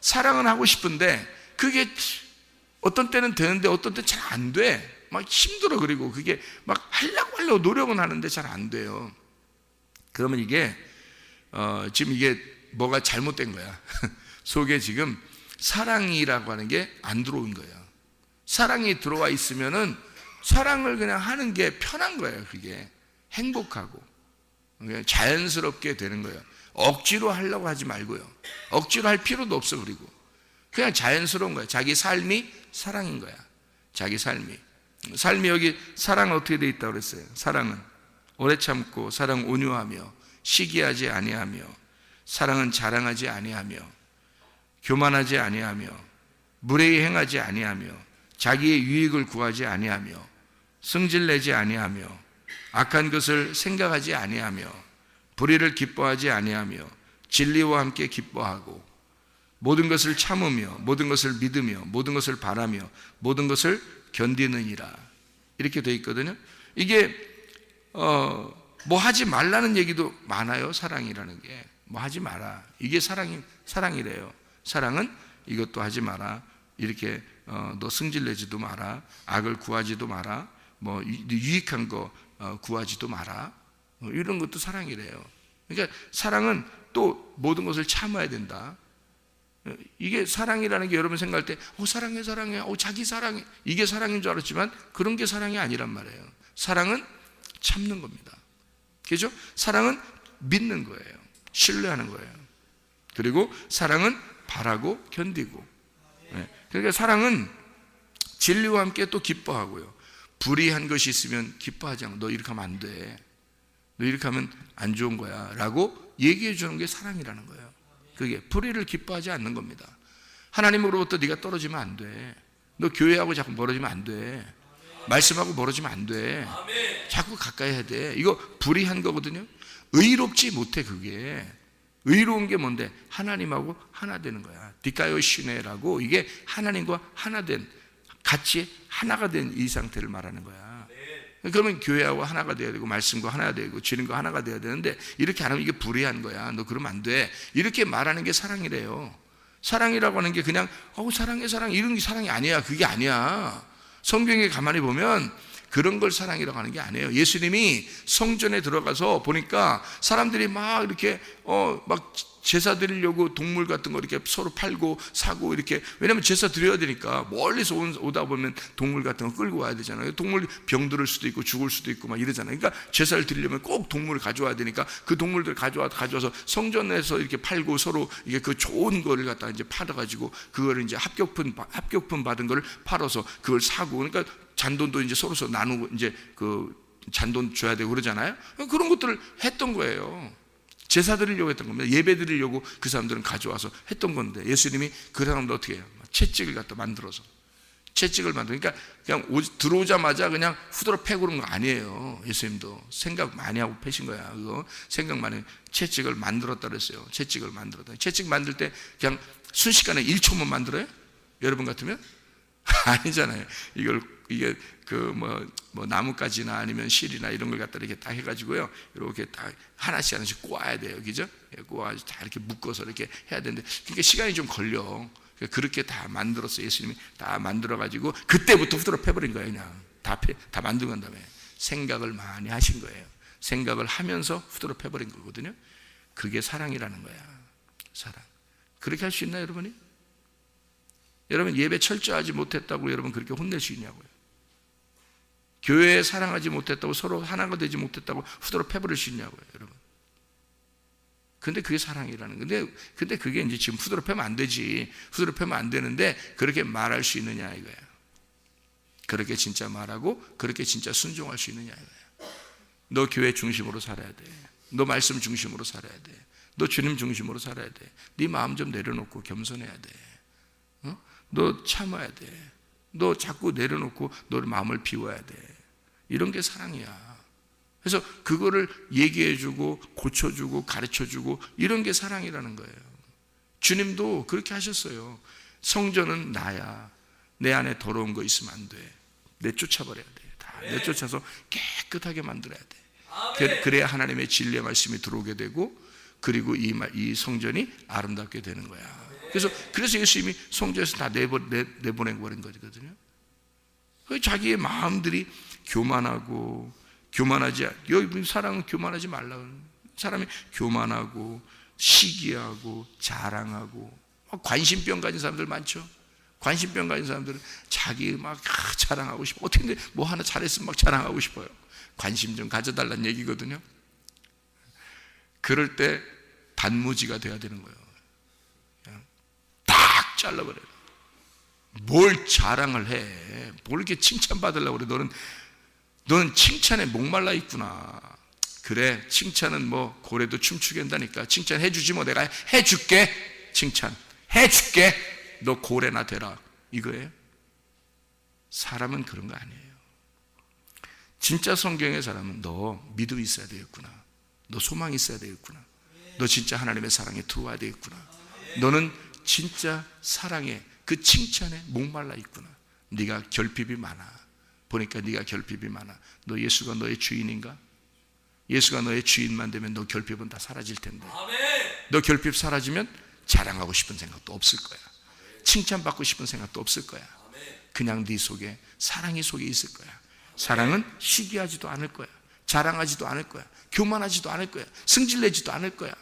사랑은 하고 싶은데 그게 어떤 때는 되는데 어떤 때는 잘 안 돼. 막 힘들어. 그리고 그게 막 하려고 노력은 하는데 잘 안 돼요. 그러면 이게 지금 이게 뭐가 잘못된 거야. 속에 지금 사랑이라고 하는 게 안 들어온 거예요. 사랑이 들어와 있으면은 사랑을 그냥 하는 게 편한 거예요. 그게 행복하고 그냥 자연스럽게 되는 거예요. 억지로 하려고 하지 말고요. 억지로 할 필요도 없어. 그리고 그냥 자연스러운 거예요. 자기 삶이 사랑인 거야. 자기 삶이 여기 사랑은 어떻게 되어 있다고 그랬어요? 사랑은 오래 참고, 사랑 온유하며, 시기하지 아니하며, 사랑은 자랑하지 아니하며, 교만하지 아니하며, 무례히 행하지 아니하며, 자기의 유익을 구하지 아니하며, 승질내지 아니하며, 악한 것을 생각하지 아니하며, 불의를 기뻐하지 아니하며, 진리와 함께 기뻐하고, 모든 것을 참으며, 모든 것을 믿으며, 모든 것을 바라며, 모든 것을 견디느니라. 이렇게 되어 있거든요. 이게 뭐 하지 말라는 얘기도 많아요. 사랑이라는 게 뭐 하지 마라. 이게 사랑이래요. 사랑은 이것도 하지 마라. 이렇게 너 승질내지도 마라. 악을 구하지도 마라. 뭐 유익한 거 구하지도 마라. 이런 것도 사랑이래요. 그러니까 사랑은 또 모든 것을 참아야 된다. 이게 사랑이라는 게 여러분 생각할 때 사랑해 자기 사랑해 이게 사랑인 줄 알았지만 그런 게 사랑이 아니란 말이에요. 사랑은 참는 겁니다. 그죠? 사랑은 믿는 거예요. 신뢰하는 거예요. 그리고 사랑은 바라고 견디고. 그러니까 사랑은 진리와 함께 또 기뻐하고요. 불의한 것이 있으면 기뻐하지 않고 너 이렇게 하면 안 돼. 너 이렇게 하면 안 좋은 거야 라고 얘기해 주는 게 사랑이라는 거예요. 그게 불의를 기뻐하지 않는 겁니다. 하나님으로부터 네가 떨어지면 안 돼. 너 교회하고 자꾸 멀어지면 안 돼. 말씀하고 멀어지면 안 돼. 자꾸 가까이 해야 돼. 이거 불의한 거거든요. 의롭지 못해. 그게 의로운 게 뭔데? 하나님하고 하나 되는 거야. 디카요시네라고, 이게 하나님과 하나 된, 같이 하나가 된 이 상태를 말하는 거야. 그러면 교회하고 하나가 돼야 되고 말씀과 하나가 되고 주님과 하나가 돼야 되는데, 이렇게 안 하면 이게 불의한 거야. 너 그러면 안 돼. 이렇게 말하는 게 사랑이래요. 사랑이라고 하는 게 그냥 사랑해 사랑 이런 게 사랑이 아니야. 그게 아니야. 성경에 가만히 보면 그런 걸 사랑이라고 하는 게 아니에요. 예수님이 성전에 들어가서 보니까 사람들이 막 이렇게 막 제사 드리려고 동물 같은 거 이렇게 서로 팔고 사고 이렇게, 왜냐면 제사 드려야 되니까 멀리서 오다 보면 동물 같은 거 끌고 와야 되잖아요. 동물 병들을 수도 있고 죽을 수도 있고 막 이러잖아요. 그러니까 제사를 드리려면 꼭 동물을 가져와야 되니까 그 동물들 가져와서 성전에서 이렇게 팔고 서로 이게 그 좋은 거를 갖다 이제 팔아가지고 그거를 이제 합격품 받은 거를 팔아서 그걸 사고, 그러니까 잔돈도 이제 서로 나누고 이제 그 잔돈 줘야 되고 그러잖아요. 그런 것들을 했던 거예요. 제사 드리려고 했던 겁니다. 예배 드리려고 그 사람들은 가져와서 했던 건데, 예수님이 그 사람들 어떻게 해요? 채찍을 갖다 만들어서, 채찍을 만들으니까 그냥 들어오자마자 그냥 후드로 패고 그런 거 아니에요. 예수님도 생각 많이 하고 패신 거야. 그거 생각 많이. 채찍을 만들었다 그랬어요. 채찍을 만들었다. 채찍 만들 때 그냥 순식간에 1초만 만들어요? 여러분 같으면? 아니잖아요. 이게 그 뭐 나뭇가지나 아니면 실이나 이런 걸 갖다 이렇게 딱 해가지고요, 이렇게 딱 하나씩 꼬아야 돼요, 그죠? 꼬아가지고 다 이렇게 묶어서 이렇게 해야 되는데, 그게 시간이 좀 걸려. 그렇게 다 만들었어요. 예수님이 다 만들어가지고 그때부터 후드로 패버린 거예요. 그냥 다 만들고 난 다음에 생각을 많이 하신 거예요. 생각을 하면서 후드로 패버린 거거든요. 그게 사랑이라는 거야. 사랑. 그렇게 할 수 있나요, 여러분이? 여러분 예배 철저하지 못했다고 여러분 그렇게 혼낼 수 있냐고요? 교회에 사랑하지 못했다고, 서로 하나가 되지 못했다고 후드로 패버릴 수 있냐고요, 여러분? 근데 그게 사랑이라는 건데, 근데 그게 이제 지금 후드로 패면 안 되지. 후드로 패면 안 되는데 그렇게 말할 수 있느냐 이거야. 그렇게 진짜 말하고 그렇게 진짜 순종할 수 있느냐 이거야. 너 교회 중심으로 살아야 돼. 너 말씀 중심으로 살아야 돼. 너 주님 중심으로 살아야 돼. 네 마음 좀 내려놓고 겸손해야 돼. 너 참아야 돼. 너 자꾸 내려놓고 너의 마음을 비워야 돼. 이런 게 사랑이야. 그래서 그거를 얘기해주고 고쳐주고 가르쳐주고 이런 게 사랑이라는 거예요. 주님도 그렇게 하셨어요. 성전은 나야. 내 안에 더러운 거 있으면 안 돼. 내쫓아버려야 돼. 다 내쫓아서 깨끗하게 만들어야 돼. 그래야 하나님의 진리의 말씀이 들어오게 되고, 그리고 이 성전이 아름답게 되는 거야. 그래서 예수님이 성전에서 다 내보내버린 거거든요. 자기의 마음들이 교만하고, 여기 사랑은 교만하지 말라. 사람이 교만하고 시기하고 자랑하고, 관심병 가진 사람들 많죠. 관심병 가진 사람들은 자기 막 자랑하고 싶어. 어떻게 뭐 하나 잘했으면 막 자랑하고 싶어요. 관심 좀 가져달라는 얘기거든요. 그럴 때 단무지가 돼야 되는 거예요. 그냥 딱 잘라버려요. 뭘 자랑을 해? 뭘 이렇게 칭찬받으려고 그래? 너는 칭찬에 목말라 있구나. 그래, 칭찬은 뭐 고래도 춤추게 한다니까. 칭찬해주지 뭐. 내가 해줄게. 칭찬 해줄게. 너 고래나 되라. 이거예요? 사람은 그런 거 아니에요. 진짜 성경의 사람은 너 믿음이 있어야 되겠구나. 너 소망이 있어야 되겠구나. 너 진짜 하나님의 사랑에 들어와야 되겠구나. 너는 진짜 사랑에, 그 칭찬에 목말라 있구나. 네가 결핍이 많아. 보니까 네가 결핍이 많아. 너 예수가 너의 주인인가? 예수가 너의 주인만 되면 너 결핍은 다 사라질 텐데. 너 결핍 사라지면 자랑하고 싶은 생각도 없을 거야. 칭찬받고 싶은 생각도 없을 거야. 그냥 네 속에 사랑이 속에 있을 거야. 사랑은 시기하지도 않을 거야. 자랑하지도 않을 거야. 교만하지도 않을 거야. 승질내지도 않을 거야.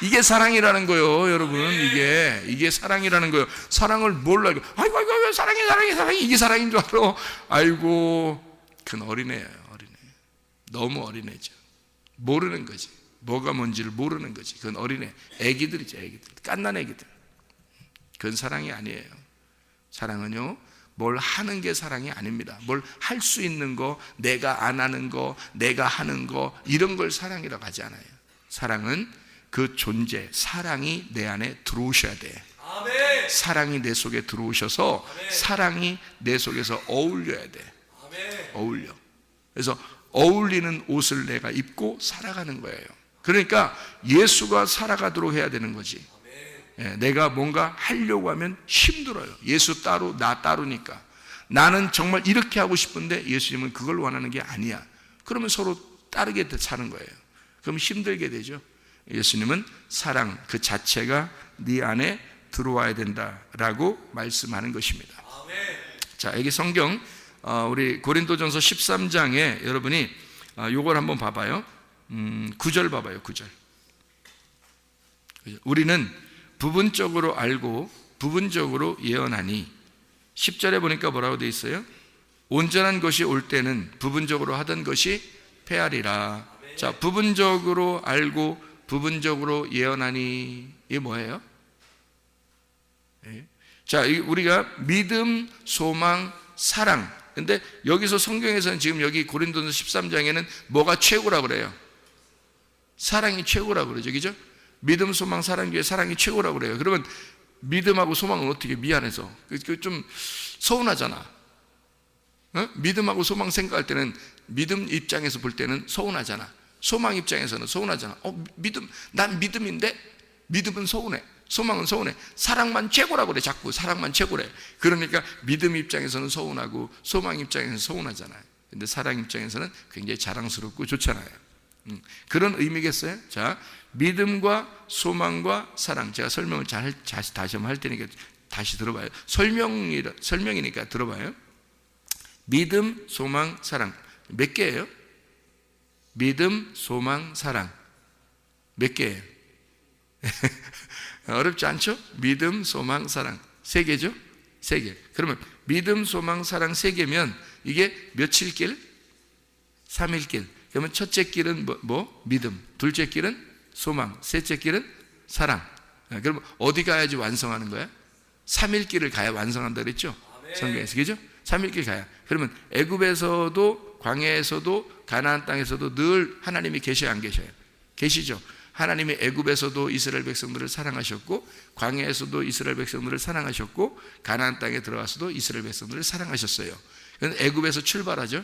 이게 사랑이라는 거예요, 여러분. 이게 사랑이라는 거예요. 사랑을 몰라. 아이고, 사랑해. 이게 사랑인 줄 알아. 아이고, 그건 어린애예요, 어린애. 너무 어린애죠. 모르는 거지. 뭐가 뭔지를 모르는 거지. 그건 어린애. 애기들이죠, 애기들. 깐난 애기들. 그건 사랑이 아니에요. 사랑은요, 뭘 하는 게 사랑이 아닙니다. 뭘 할 수 있는 거, 내가 안 하는 거, 내가 하는 거, 이런 걸 사랑이라고 하지 않아요. 사랑은 그 존재, 사랑이 내 안에 들어오셔야 돼. 사랑이 내 속에 들어오셔서 사랑이 내 속에서 어울려야 돼. 어울려. 그래서 어울리는 옷을 내가 입고 살아가는 거예요. 그러니까 예수가 살아가도록 해야 되는 거지. 내가 뭔가 하려고 하면 힘들어요. 예수 따로 나 따르니까. 나는 정말 이렇게 하고 싶은데 예수님은 그걸 원하는 게 아니야. 그러면 서로 따르게 사는 거예요. 그럼 힘들게 되죠. 예수님은 사랑 그 자체가 네 안에 들어와야 된다라고 말씀하는 것입니다. 자, 여기 성경 우리 고린도전서 13장에 여러분이 요걸 한번 봐봐요. 9절 봐봐요. 9절. 우리는 부분적으로 알고 부분적으로 예언하니 10절에 보니까 뭐라고 되어 있어요? 온전한 것이 올 때는 부분적으로 하던 것이 패하리라. 자, 부분적으로 알고 부분적으로 예언하니 이게 뭐예요? 자, 우리가 믿음, 소망, 사랑. 근데 여기서 성경에서는 지금 여기 고린도전서 13장에는 뭐가 최고라고 그래요? 사랑이 최고라고 그러죠. 그죠? 믿음, 소망, 사랑 중에 사랑이 최고라고 그래요. 그러면 믿음하고 소망은 어떻게 미안해서 좀 서운하잖아. 믿음하고 소망 생각할 때는 믿음 입장에서 볼 때는 서운하잖아. 소망 입장에서는 서운하잖아. 믿음, 난 믿음인데 믿음은 서운해. 소망은 서운해. 사랑만 최고라고 그래. 자꾸 사랑만 최고래. 그러니까 믿음 입장에서는 서운하고 소망 입장에서는 서운하잖아요. 근데 사랑 입장에서는 굉장히 자랑스럽고 좋잖아요. 그런 의미겠어요? 자, 믿음과 소망과 사랑. 제가 설명을 다시 한번 할 테니까 다시 들어봐요. 설명이니까 들어봐요. 믿음, 소망, 사랑. 몇 개예요? 믿음, 소망, 사랑. 몇 개예요? 어렵지 않죠? 믿음, 소망, 사랑. 3개죠? 3개. 그러면 믿음, 소망, 사랑 3개면 이게 며칠 길? 3일 길. 그러면 첫째 길은 뭐? 믿음. 둘째 길은 소망. 셋째 길은 사랑. 그러면 어디 가야지 완성하는 거야? 3일 길을 가야 완성한다 그랬죠? 성경에서. 그죠? 3일 길 가야. 그러면 애굽에서도 광야에서도 가나안 땅에서도 늘 하나님이 계셔야 안 계셔요? 계시죠? 하나님이 애굽에서도 이스라엘 백성들을 사랑하셨고 광야에서도 이스라엘 백성들을 사랑하셨고 가나안 땅에 들어가서도 이스라엘 백성들을 사랑하셨어요. 애굽에서 출발하죠.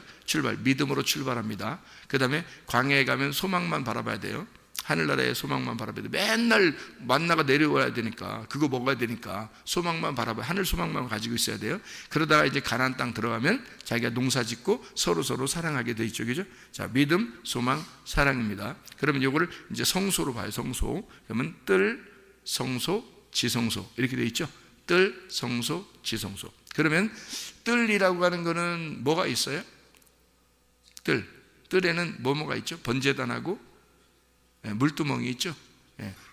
믿음으로 출발합니다. 그 다음에 광야에 가면 소망만 바라봐야 돼요. 하늘나라의 소망만 바라봐야 돼요. 맨날 만나가 내려와야 되니까 그거 먹어야 되니까 소망만 바라봐요. 하늘 소망만 가지고 있어야 돼요. 그러다가 이제 가나안 땅 들어가면 자기가 농사 짓고 서로 사랑하게 돼 있죠. 그죠? 자, 믿음, 소망, 사랑입니다. 그러면 이거를 이제 성소로 봐요. 성소. 그러면 뜰, 성소, 지성소 이렇게 돼 있죠. 뜰, 성소, 지성소. 그러면 뜰이라고 하는 거는 뭐가 있어요? 뜰에는 뭐가 있죠? 번제단하고 물두멍이 있죠.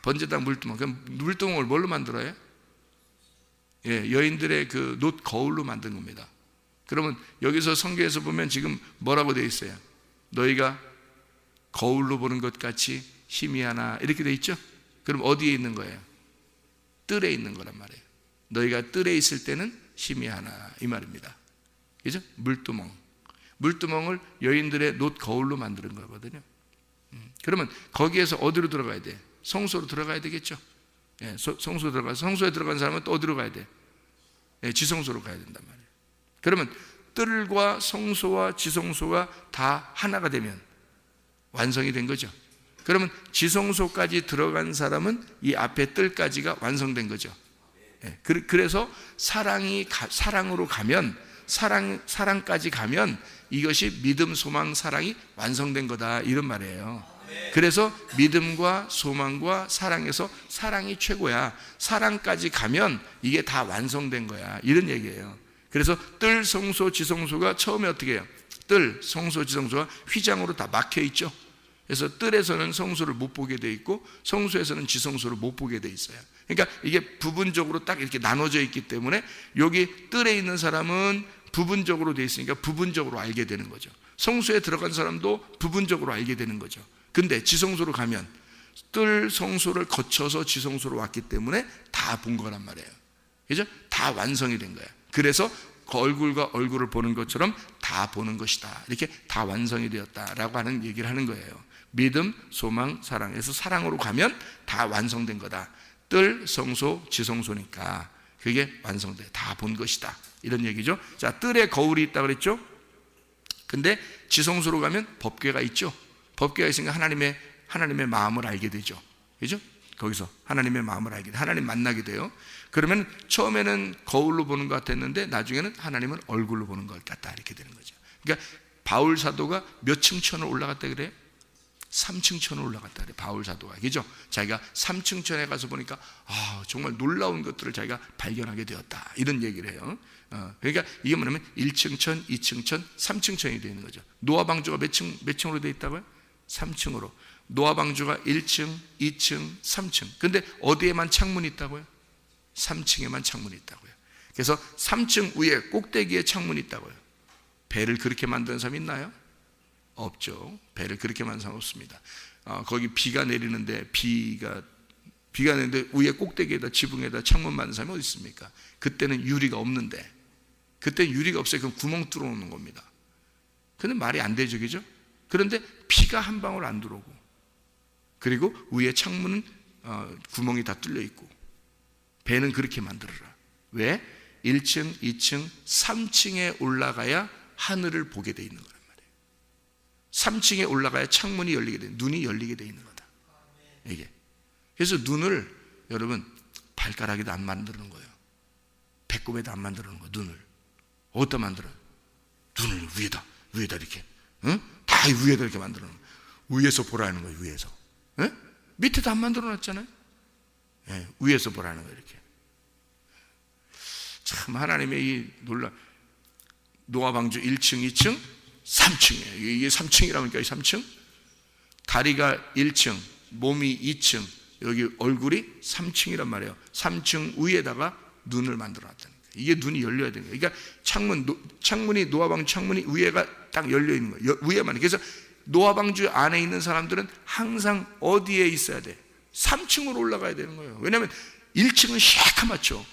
번제단 물두멍. 그럼 물두멍을 뭘로 만들어요? 여인들의 그 놋 거울로 만든 겁니다. 그러면 여기서 성경에서 보면 지금 뭐라고 되어 있어요? 너희가 거울로 보는 것 같이 희미하나 이렇게 되어 있죠. 그럼 어디에 있는 거예요? 뜰에 있는 거란 말이에요. 너희가 뜰에 있을 때는 희미하나 이 말입니다. 그죠? 물두멍을 여인들의 놋 거울로 만드는 거거든요. 그러면 거기에서 어디로 들어가야 돼? 성소로 들어가야 되겠죠. 성소에 들어간 사람은 또 어디로 가야 돼? 지성소로 가야 된단 말이에요. 그러면 뜰과 성소와 지성소가 다 하나가 되면 완성이 된 거죠. 그러면 지성소까지 들어간 사람은 이 앞에 뜰까지가 완성된 거죠. 그래서 사랑으로 가면 사랑까지 가면 이것이 믿음, 소망, 사랑이 완성된 거다 이런 말이에요. 그래서 믿음과 소망과 사랑에서 사랑이 최고야. 사랑까지 가면 이게 다 완성된 거야 이런 얘기예요. 그래서 뜰, 성소, 지성소가 처음에 어떻게 해요? 뜰, 성소, 지성소가 휘장으로 다 막혀 있죠. 그래서 뜰에서는 성소를 못 보게 돼 있고 성소에서는 지성소를 못 보게 돼 있어요. 그러니까 이게 부분적으로 딱 이렇게 나눠져 있기 때문에 여기 뜰에 있는 사람은 부분적으로 돼 있으니까 부분적으로 알게 되는 거죠. 성소에 들어간 사람도 부분적으로 알게 되는 거죠. 근데 지성소로 가면 뜰 성소를 거쳐서 지성소로 왔기 때문에 다 본 거란 말이에요. 그죠? 다 완성이 된 거예요. 그래서 그 얼굴과 얼굴을 보는 것처럼 다 보는 것이다. 이렇게 다 완성이 되었다라고 하는 얘기를 하는 거예요. 믿음, 소망, 사랑에서 사랑으로 가면 다 완성된 거다. 뜰, 성소, 지성소니까. 그게 완성돼. 다 본 것이다. 이런 얘기죠. 자, 뜰에 거울이 있다 그랬죠. 근데 지성소로 가면 법궤가 있죠. 법궤가 있으니까 하나님의 마음을 알게 되죠. 그죠? 거기서 하나님의 마음을 알게 돼. 하나님 만나게 돼요. 그러면 처음에는 거울로 보는 것 같았는데 나중에는 하나님은 얼굴로 보는 것 같다. 이렇게 되는 거죠. 그러니까 바울 사도가 몇 층 천을 올라갔다 그래요? 3층 천을 올라갔다 그래요. 바울 사도가. 그죠? 자기가 3층 천에 가서 보니까 정말 놀라운 것들을 자기가 발견하게 되었다. 이런 얘기를 해요. 그러니까 이게 뭐냐면 1층 천, 2층 천, 3층 천이 되어 있는 거죠. 노아 방주가 몇 층으로 되어 있다고요? 3층으로. 노아 방주가 1층, 2층, 3층. 근데 어디에만 창문이 있다고요? 3층에만 창문이 있다고요. 그래서 3층 위에 꼭대기에 창문이 있다고요. 배를 그렇게 만드는 사람이 있나요? 없죠. 배를 그렇게 만든 사람 없습니다. 거기 비가 내리는데 비가 내리는데 위에 꼭대기에다 지붕에다 창문 만든 사람이 어디 있습니까? 그때는 유리가 없는데, 그때는 유리가 없어요. 그럼 구멍 뚫어놓는 겁니다. 근데 말이 안 되죠, 그죠? 그런데 비가 한 방울 안 들어오고, 그리고 위에 창문은 구멍이 다 뚫려 있고, 배는 그렇게 만들어라. 왜? 1층, 2층, 3층에 올라가야 하늘을 보게 돼 있는 거란 말이에요. 3층에 올라가야 창문이 열리게 돼, 눈이 열리게 돼 있는 거다. 이게. 그래서 눈을 여러분 발가락에도 안 만드는 거예요. 배꼽에도 안 만드는 거예요. 눈을 어디다 만들어요? 눈을 위에다 이렇게, 응? 다 위에다 이렇게 만드는 거예요. 위에서 보라는 거예요. 위에서. 응? 밑에도 안 만들어 놨잖아요. 예, 위에서 보라는 거예요. 이렇게. 참 하나님의 이 노아 방주 1층, 2층, 3층이에요. 이게 3층이라니까 3층. 다리가 1층, 몸이 2층, 여기 얼굴이 3층이란 말이에요. 3층 위에다가 눈을 만들어 놨다는 거예요. 이게 눈이 열려야 되는 거예요. 그러니까 창문이 노아 방주 창문이 위에가 딱 열려 있는 거예요. 위에만. 그래서 노아 방주 안에 있는 사람들은 항상 어디에 있어야 돼? 3층으로 올라가야 되는 거예요. 왜냐하면 1층은 새카맣죠.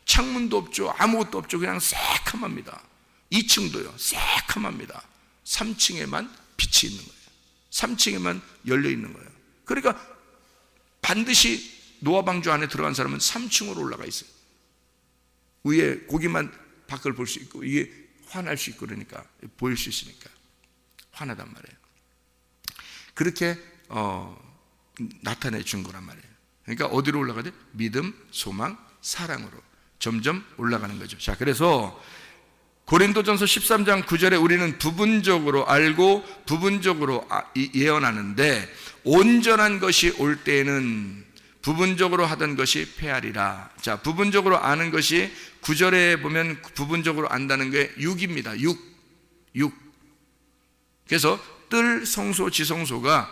창문도 없죠. 아무것도 없죠. 그냥 새카맣니다. 2층도요. 새카맣니다. 3층에만 빛이 있는 거예요. 3층에만 열려 있는 거예요. 그러니까 반드시 노아 방주 안에 들어간 사람은 3층으로 올라가 있어요. 위에 고기만 밖을 볼 수 있고, 이게 환할 수 있고, 그러니까 보일 수 있으니까 환하단 말이에요. 그렇게 나타내 준 거란 말이에요. 그러니까 어디로 올라가야 돼? 믿음, 소망, 사랑으로 점점 올라가는 거죠. 자, 그래서 고린도전서 13장 9절에 우리는 부분적으로 알고 부분적으로 예언하는데, 온전한 것이 올 때에는 부분적으로 하던 것이 패하리라. 자, 부분적으로 아는 것이 9절에 보면 부분적으로 안다는 게 6입니다. 6. 그래서 뜰, 성소, 지성소가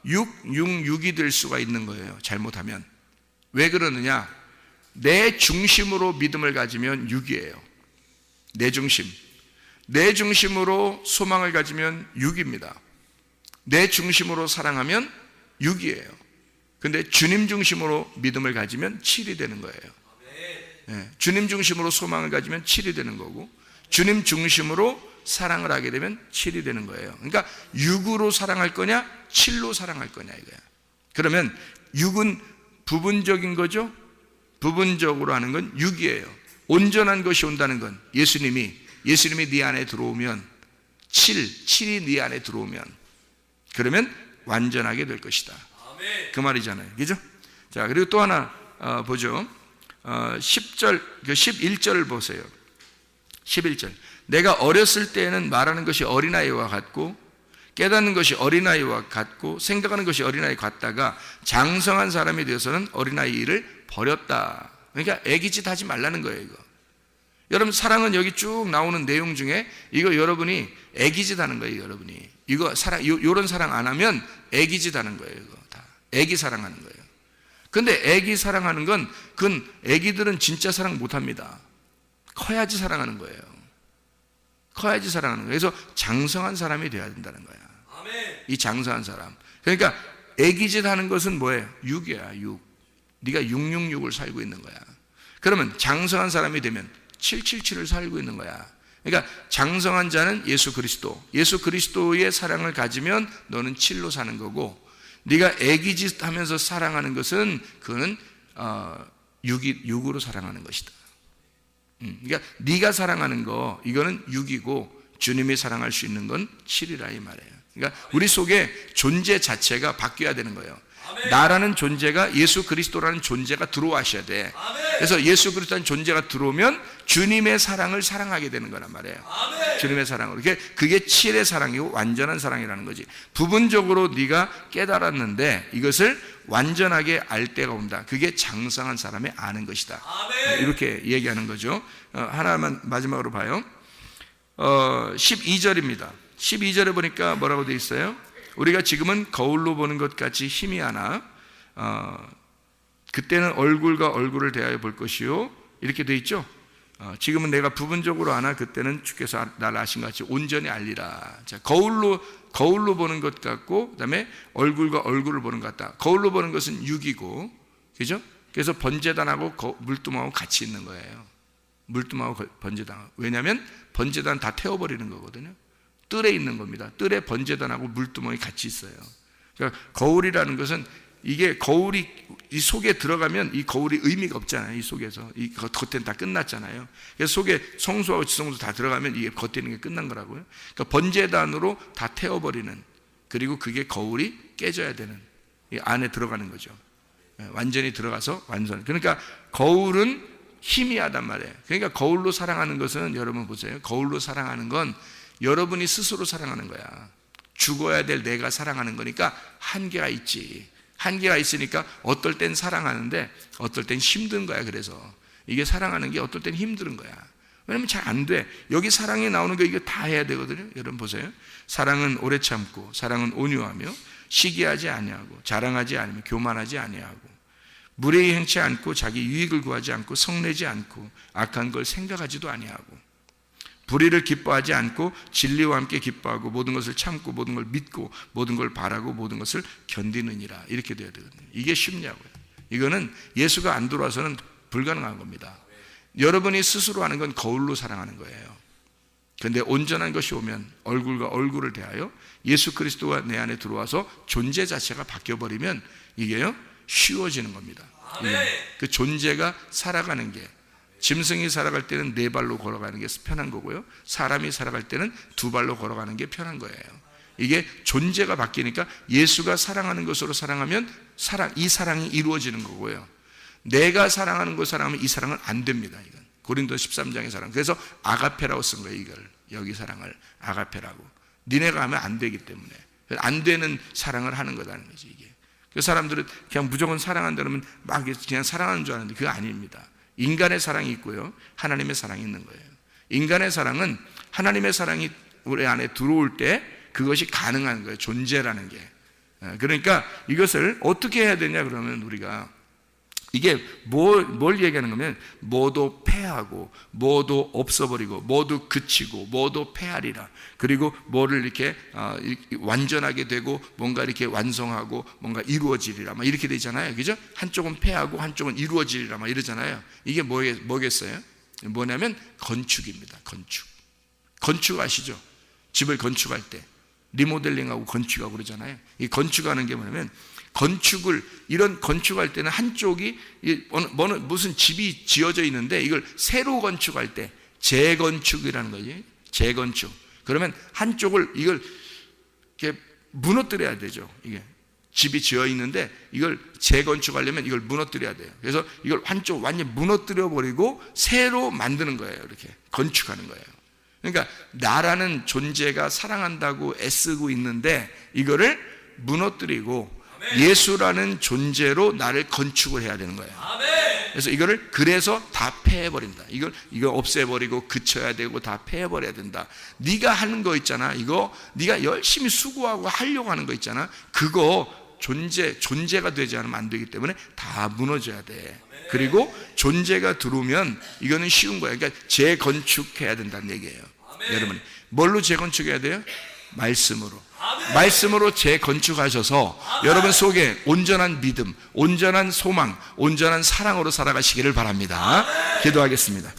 666이 될 수가 있는 거예요. 잘못하면. 왜 그러느냐? 내 중심으로 믿음을 가지면 6이에요. 내 중심으로 소망을 가지면 6입니다. 내 중심으로 사랑하면 6이에요. 근데 주님 중심으로 믿음을 가지면 7이 되는 거예요. 네, 주님 중심으로 소망을 가지면 7이 되는 거고, 주님 중심으로 사랑을 하게 되면 7이 되는 거예요. 그러니까 6으로 사랑할 거냐 7로 사랑할 거냐 이거야. 그러면 6은 부분적인 거죠. 부분적으로 하는 건 6이에요. 온전한 것이 온다는 건 예수님이 네 안에 들어오면 7이 네 안에 들어오면, 그러면 완전하게 될 것이다. 그 말이잖아요. 그죠? 자, 그리고 또 하나 보죠. 10절, 11절을 보세요. 11절. 내가 어렸을 때에는 말하는 것이 어린아이와 같고, 깨닫는 것이 어린아이와 같고, 생각하는 것이 어린아이 같다가 장성한 사람이 되어서는 어린아이 일을 버렸다. 그러니까 애기짓 하지 말라는 거예요. 이거 여러분, 사랑은 여기 쭉 나오는 내용 중에 이거 여러분이 애기짓 하는 거예요. 여러분이 이거 요런 사랑 안 하면 애기짓 하는 거예요. 이거 다 애기 사랑하는 거예요. 근데 애기 사랑하는 건, 그건 애기들은 진짜 사랑 못 합니다. 커야지 사랑하는 거예요. 커야지 사랑하는 거예요. 그래서 장성한 사람이 돼야 된다는 거야. 이 장성한 사람. 그러니까 애기짓 하는 것은 뭐예요? 6이야. 6. 네가 666을 살고 있는 거야. 그러면 장성한 사람이 되면 777을 살고 있는 거야. 그러니까 장성한 자는 예수 그리스도의 사랑을 가지면 너는 7로 사는 거고, 네가 애기짓 하면서 사랑하는 것은 그거는 6으로 사랑하는 것이다. 그러니까 네가 사랑하는 거 이거는 6이고 주님이 사랑할 수 있는 건 7이라 이 말이에요. 그러니까 우리 속에 존재 자체가 바뀌어야 되는 거예요. 나라는 존재가 예수 그리스도라는 존재가 들어와셔야 돼. 그래서 예수 그리스도라는 존재가 들어오면 주님의 사랑을 사랑하게 되는 거란 말이에요. 주님의 사랑으로. 그게 7의 사랑이고 완전한 사랑이라는 거지. 부분적으로 네가 깨달았는데 이것을 완전하게 알 때가 온다. 그게 장성한 사람의 아는 것이다. 이렇게 얘기하는 거죠. 하나만 마지막으로 봐요. 12절입니다. 12절에 보니까 뭐라고 되어 있어요? 우리가 지금은 거울로 보는 것 같이 희미하나 그때는 얼굴과 얼굴을 대하여 볼 것이요, 이렇게 되어 있죠. 지금은 내가 부분적으로 아나 그때는 주께서 나를 아신 것 같이 온전히 알리라. 자, 거울로 보는 것 같고 그다음에 얼굴과 얼굴을 보는 것 같다. 거울로 보는 것은 육이고, 그죠? 그래서 번제단하고 물두멍하고 같이 있는 거예요. 물두멍하고 번제단. 왜냐하면 번제단 다 태워버리는 거거든요. 뜰에 있는 겁니다. 뜰에 번제단하고 물두멍이 같이 있어요. 그러니까 거울이라는 것은, 이게 거울이 이 속에 들어가면 이 거울이 의미가 없잖아요. 이 속에서 이 겉에는 다 끝났잖아요. 그래서 속에 성소하고 지성소 다 들어가면 이게 겉에 있는 게 끝난 거라고요. 그러니까 번제단으로 다 태워버리는, 그리고 그게 거울이 깨져야 되는, 이 안에 들어가는 거죠. 완전히 들어가서 완전. 그러니까 거울은 희미하단 말이에요. 그러니까 거울로 사랑하는 것은, 여러분 보세요. 거울로 사랑하는 건 여러분이 스스로 사랑하는 거야. 죽어야 될 내가 사랑하는 거니까 한계가 있지. 한계가 있으니까 어떨 땐 사랑하는데 어떨 땐 힘든 거야. 그래서 이게 사랑하는 게 어떨 땐 힘든 거야. 왜냐면 잘 안 돼. 여기 사랑에 나오는 거 이거 다 해야 되거든요. 여러분 보세요. 사랑은 오래 참고, 사랑은 온유하며, 시기하지 아니하고, 자랑하지 않으며, 교만하지 아니하고, 무례히 행치 않고, 자기 유익을 구하지 않고, 성내지 않고, 악한 걸 생각하지도 아니하고, 불의를 기뻐하지 않고 진리와 함께 기뻐하고, 모든 것을 참고, 모든 걸 믿고, 모든 걸 바라고, 모든 것을 견디느니라. 이렇게 돼야 되거든요. 이게 쉽냐고요. 이거는 예수가 안 들어와서는 불가능한 겁니다. 여러분이 스스로 하는 건 거울로 사랑하는 거예요. 그런데 온전한 것이 오면 얼굴과 얼굴을 대하여 예수 그리스도가 내 안에 들어와서 존재 자체가 바뀌어버리면 이게요, 쉬워지는 겁니다. 그 존재가 살아가는 게, 짐승이 살아갈 때는 네 발로 걸어가는 게 편한 거고요, 사람이 살아갈 때는 두 발로 걸어가는 게 편한 거예요. 이게 존재가 바뀌니까 예수가 사랑하는 것으로 사랑하면 이 사랑이 이루어지는 거고요, 내가 사랑하는 것 사랑하면 이 사랑은 안 됩니다. 이건 고린도 13장의 사랑. 그래서 아가페라고 쓴 거예요. 이걸, 여기 사랑을 아가페라고. 니네가 하면 안 되기 때문에 안 되는 사랑을 하는 거라는 거지. 이게 그 사람들은 그냥 무조건 사랑한다 그러면 막 그냥 사랑하는 줄 아는데 그거 아닙니다. 인간의 사랑이 있고요, 하나님의 사랑이 있는 거예요. 인간의 사랑은 하나님의 사랑이 우리 안에 들어올 때 그것이 가능한 거예요. 존재라는 게. 그러니까 이것을 어떻게 해야 되냐 그러면, 우리가 이게 뭘 얘기하는 거면, 모두 패하고, 모두 없어버리고, 모두 그치고, 모두 패하리라. 그리고 뭐를 이렇게 완전하게 되고, 뭔가 이렇게 완성하고, 뭔가 이루어지리라. 막 이렇게 되잖아요. 그죠? 한쪽은 패하고, 한쪽은 이루어지리라. 막 이러잖아요. 이게 뭐겠어요? 뭐냐면 건축입니다. 건축 아시죠? 집을 건축할 때 리모델링하고 건축하고 그러잖아요. 이 건축하는 게 뭐냐면, 이런 건축할 때는 한쪽이 무슨 집이 지어져 있는데 이걸 새로 건축할 때 재건축이라는 거지. 재건축. 그러면 한쪽을 이걸 이렇게 무너뜨려야 되죠. 이게 집이 지어 있는데 이걸 재건축하려면 이걸 무너뜨려야 돼요. 그래서 이걸 한쪽 완전히 무너뜨려 버리고 새로 만드는 거예요. 이렇게 건축하는 거예요. 그러니까 나라는 존재가 사랑한다고 애쓰고 있는데 이거를 무너뜨리고 예수라는 존재로 나를 건축을 해야 되는 거예요. 그래서 이거를 다 패해버린다. 이걸 없애버리고 그쳐야 되고 다 패해버려야 된다. 네가 하는 거 있잖아. 이거 네가 열심히 수고하고 하려고 하는 거 있잖아. 그거 존재가 되지 않으면 안 되기 때문에 다 무너져야 돼. 그리고 존재가 들어오면 이거는 쉬운 거예요. 그러니까 재건축해야 된다는 얘기예요. 여러분, 뭘로 재건축해야 돼요? 말씀으로 재건축하셔서 여러분 속에 온전한 믿음, 온전한 소망, 온전한 사랑으로 살아가시기를 바랍니다. 기도하겠습니다.